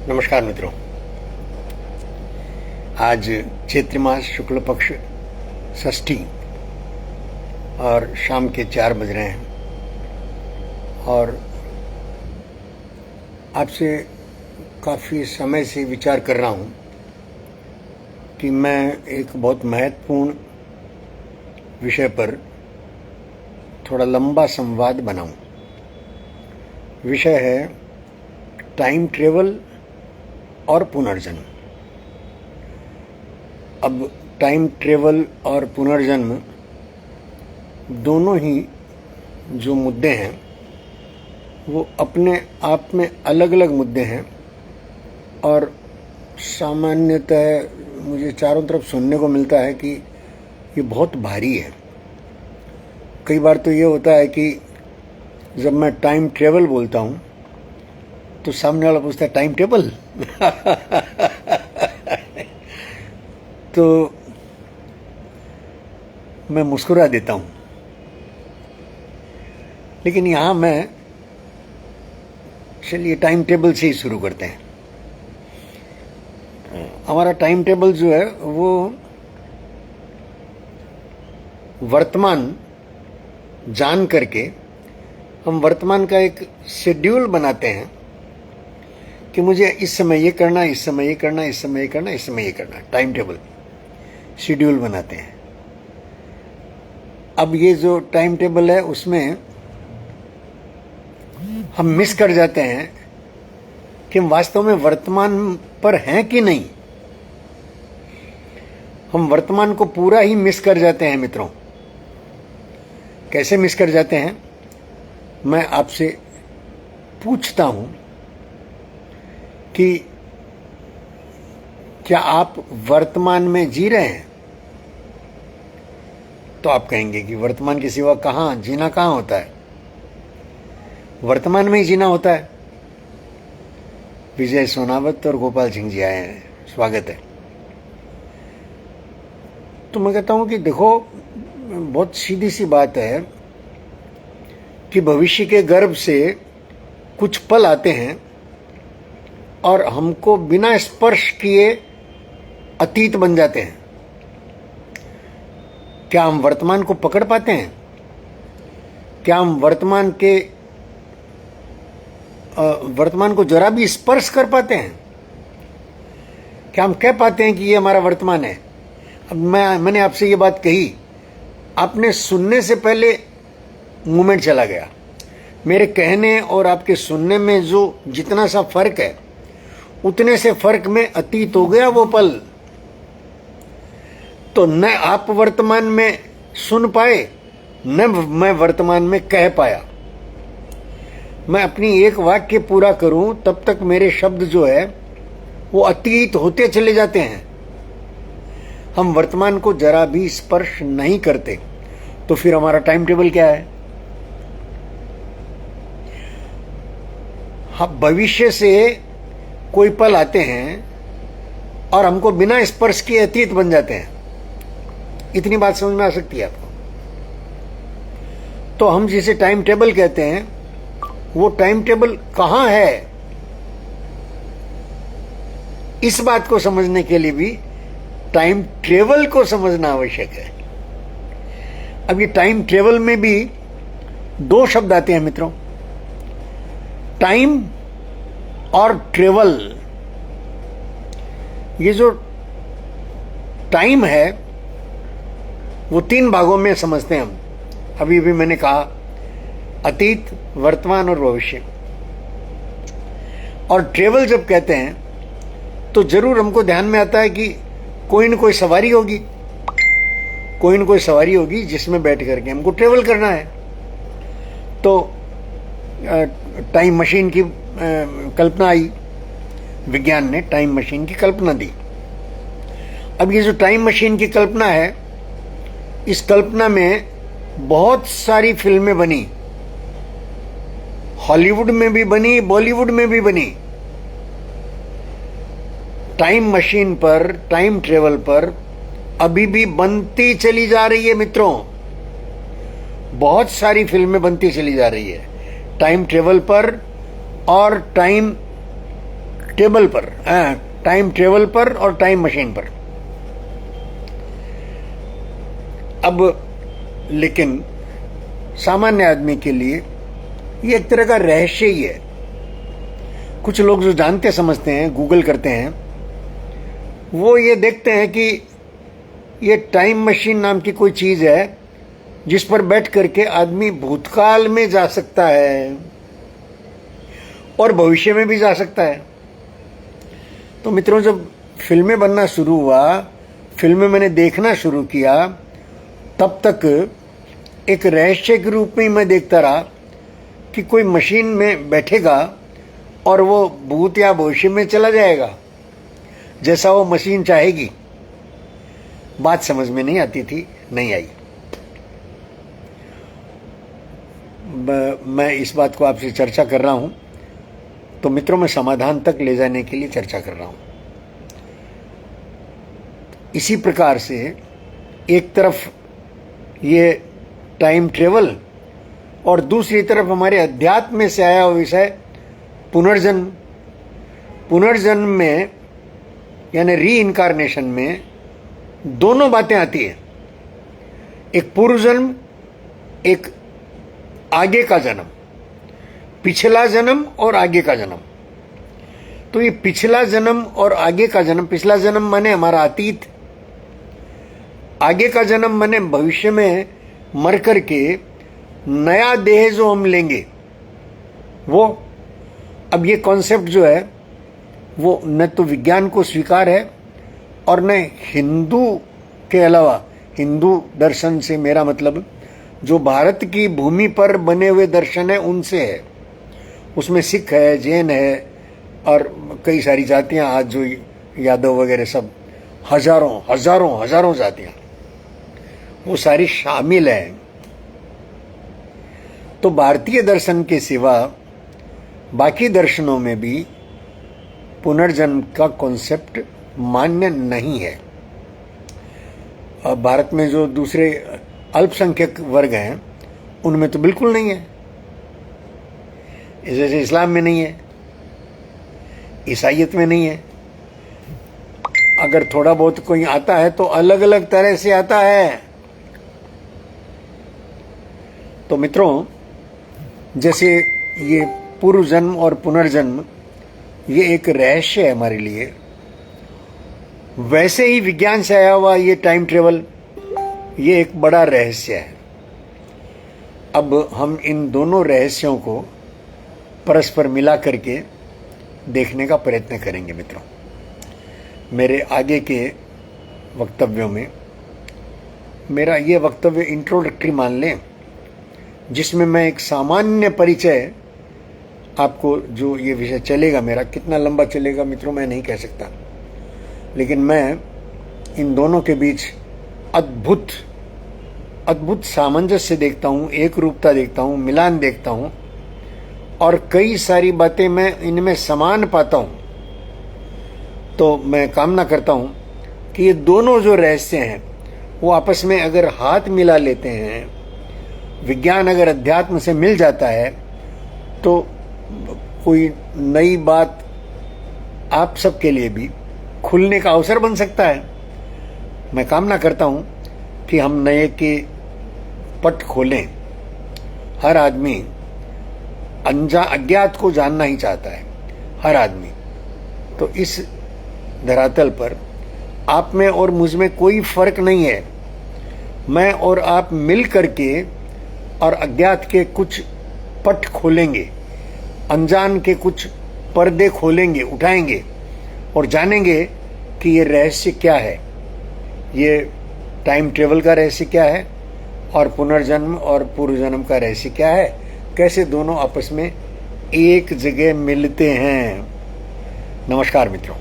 नमस्कार मित्रों। आज चैत्र मास शुक्ल पक्ष षष्ठी और शाम के 4 बज रहे हैं और आपसे काफ़ी समय से विचार कर रहा हूँ कि मैं एक बहुत महत्वपूर्ण विषय पर थोड़ा लंबा संवाद बनाऊं। विषय है टाइम ट्रेवल और पुनर्जन्म। अब टाइम ट्रेवल और पुनर्जन्म दोनों ही जो मुद्दे हैं वो अपने आप में अलग अलग मुद्दे हैं और सामान्यतः मुझे चारों तरफ सुनने को मिलता है कि ये बहुत भारी है। कई बार तो ये होता है कि जब मैं टाइम ट्रेवल बोलता हूँ तो सामने वाला पूछता है टाइम टेबल तो मैं मुस्कुरा देता हूं। लेकिन यहां मैं चलिए टाइम टेबल से ही शुरू करते हैं। हमारा टाइम टेबल जो है वो वर्तमान जान करके हम वर्तमान का एक शेड्यूल बनाते हैं कि मुझे इस समय ये करना, इस समय ये करना, इस समय ये करना, इस समय ये करना। टाइम टेबल शेड्यूल बनाते हैं। अब ये जो टाइम टेबल है उसमें हम मिस कर जाते हैं कि हम वास्तव में वर्तमान पर हैं कि नहीं। हम वर्तमान को पूरा ही मिस कर जाते हैं मित्रों। कैसे मिस कर जाते हैं, मैं आपसे पूछता हूं कि क्या आप वर्तमान में जी रहे हैं? तो आप कहेंगे कि वर्तमान के सिवा कहां जीना, कहां होता है, वर्तमान में ही जीना होता है। विजय सोनावत और गोपाल सिंह जी आए हैं, स्वागत है। तो मैं कहता हूं कि देखो, बहुत सीधी सी बात है कि भविष्य के गर्भ से कुछ पल आते हैं और हमको बिना स्पर्श किए अतीत बन जाते हैं। क्या हम वर्तमान को पकड़ पाते हैं? क्या हम वर्तमान को जरा भी स्पर्श कर पाते हैं? क्या हम कह पाते हैं कि ये हमारा वर्तमान है? अब मैंने आपसे ये बात कही, आपने सुनने से पहले मोमेंट चला गया। मेरे कहने और आपके सुनने में जो जितना सा फर्क है उतने से फर्क में अतीत हो गया वो पल। तो न आप वर्तमान में सुन पाए, न मैं वर्तमान में कह पाया। मैं अपनी एक वाक्य पूरा करूं तब तक मेरे शब्द जो है वो अतीत होते चले जाते हैं। हम वर्तमान को जरा भी स्पर्श नहीं करते। तो फिर हमारा टाइम टेबल क्या है? हम भविष्य से कोई पल आते हैं और हमको बिना स्पर्श किए अतीत बन जाते हैं। इतनी बात समझ में आ सकती है आपको? तो हम जिसे टाइम टेबल कहते हैं वो टाइम टेबल कहां है, इस बात को समझने के लिए भी टाइम ट्रेवल को समझना आवश्यक है। अब ये टाइम ट्रेवल में भी 2 शब्द आते हैं मित्रों, टाइम और ट्रेवल। ये जो टाइम है वो 3 भागों में समझते हैं हम। अभी भी मैंने कहा अतीत, वर्तमान और भविष्य। और ट्रेवल जब कहते हैं तो जरूर हमको ध्यान में आता है कि कोई न कोई सवारी होगी, कोई न कोई सवारी होगी जिसमें बैठ करके हमको ट्रेवल करना है। तो टाइम मशीन की कल्पना आई, विज्ञान ने टाइम मशीन की कल्पना दी। अब ये जो टाइम मशीन की कल्पना है, इस कल्पना में बहुत सारी फिल्में बनी, हॉलीवुड में भी बनी, बॉलीवुड में भी बनी। टाइम मशीन पर, टाइम ट्रेवल पर अभी भी बनती चली जा रही है मित्रों। बहुत सारी फिल्में बनती चली जा रही है टाइम ट्रेवल पर और टाइम टेबल पर, टाइम ट्रेवल पर और टाइम मशीन पर। अब लेकिन सामान्य आदमी के लिए ये एक तरह का रहस्य ही है। कुछ लोग जो जानते समझते हैं, गूगल करते हैं, वो ये देखते हैं कि ये टाइम मशीन नाम की कोई चीज है जिस पर बैठ करके आदमी भूतकाल में जा सकता है और भविष्य में भी जा सकता है। तो मित्रों, जब फिल्में बनना शुरू हुआ, फिल्में मैंने देखना शुरू किया, तब तक एक रहस्य के रूप में मैं देखता रहा कि कोई मशीन में बैठेगा और वो भूत या भविष्य में चला जाएगा जैसा वो मशीन चाहेगी। बात समझ में नहीं आती थी, नहीं आई। मैं इस बात को आपसे चर्चा कर रहा हूं, तो मित्रों, मैं समाधान तक ले जाने के लिए चर्चा कर रहा हूं। इसी प्रकार से एक तरफ ये टाइम ट्रेवल और दूसरी तरफ हमारे अध्यात्म से आया हुआ विषय पुनर्जन्म। पुनर्जन्म में यानी री इनकारनेशन में दोनों बातें आती हैं, एक पूर्व जन्म, एक आगे का जन्म, पिछला जन्म और आगे का जन्म। तो ये पिछला जन्म और आगे का जन्म, पिछला जन्म माने हमारा अतीत, आगे का जन्म माने भविष्य में मर करके नया देह जो हम लेंगे वो। अब ये कॉन्सेप्ट जो है वो न तो विज्ञान को स्वीकार है और न हिंदू के अलावा, हिंदू दर्शन से मेरा मतलब जो भारत की भूमि पर बने हुए दर्शन है उनसे है। उसमें सिख है, जैन है और कई सारी जातियां, आज जो यादव वगैरह सब हजारों हजारों हजारों जातियां, वो सारी शामिल हैं। तो भारतीय दर्शन के सिवा बाकी दर्शनों में भी पुनर्जन्म का कॉन्सेप्ट मान्य नहीं है। अब भारत में जो दूसरे अल्पसंख्यक वर्ग हैं उनमें तो बिल्कुल नहीं है, जैसे इस्लाम में नहीं है, ईसाइयत में नहीं है। अगर थोड़ा बहुत कोई आता है तो अलग अलग तरह से आता है। तो मित्रों, जैसे ये पूर्व जन्म और पुनर्जन्म ये एक रहस्य है हमारे लिए, वैसे ही विज्ञान से आया हुआ ये टाइम ट्रेवल ये एक बड़ा रहस्य है। अब हम इन दोनों रहस्यों को परस्पर मिला करके देखने का प्रयत्न करेंगे। मित्रों, मेरे आगे के वक्तव्यों में मेरा ये वक्तव्य इंट्रोडक्टरी मान लें, जिसमें मैं एक सामान्य परिचय आपको, जो ये विषय चलेगा मेरा, कितना लंबा चलेगा मित्रों मैं नहीं कह सकता, लेकिन मैं इन दोनों के बीच अद्भुत अद्भुत सामंजस्य देखता हूँ, एक रूपता देखता हूँ, मिलान देखता हूँ और कई सारी बातें मैं इनमें समान पाता हूँ। तो मैं कामना करता हूँ कि ये दोनों जो रहस्य हैं वो आपस में अगर हाथ मिला लेते हैं, विज्ञान अगर अध्यात्म से मिल जाता है, तो कोई नई बात आप सबके लिए भी खुलने का अवसर बन सकता है। मैं कामना करता हूं कि हम नए के पट खोलें। हर आदमी अज्ञात को जानना ही चाहता है, हर आदमी। तो इस धरातल पर आप में और मुझ में कोई फर्क नहीं है। मैं और आप मिल करके और अज्ञात के कुछ पट खोलेंगे, अनजान के कुछ पर्दे खोलेंगे, उठाएंगे और जानेंगे कि ये रहस्य क्या है, ये टाइम ट्रेवल का रहस्य क्या है और पुनर्जन्म और पूर्व जन्म का रहस्य क्या है, कैसे दोनों आपस में एक जगह मिलते हैं। नमस्कार मित्रों।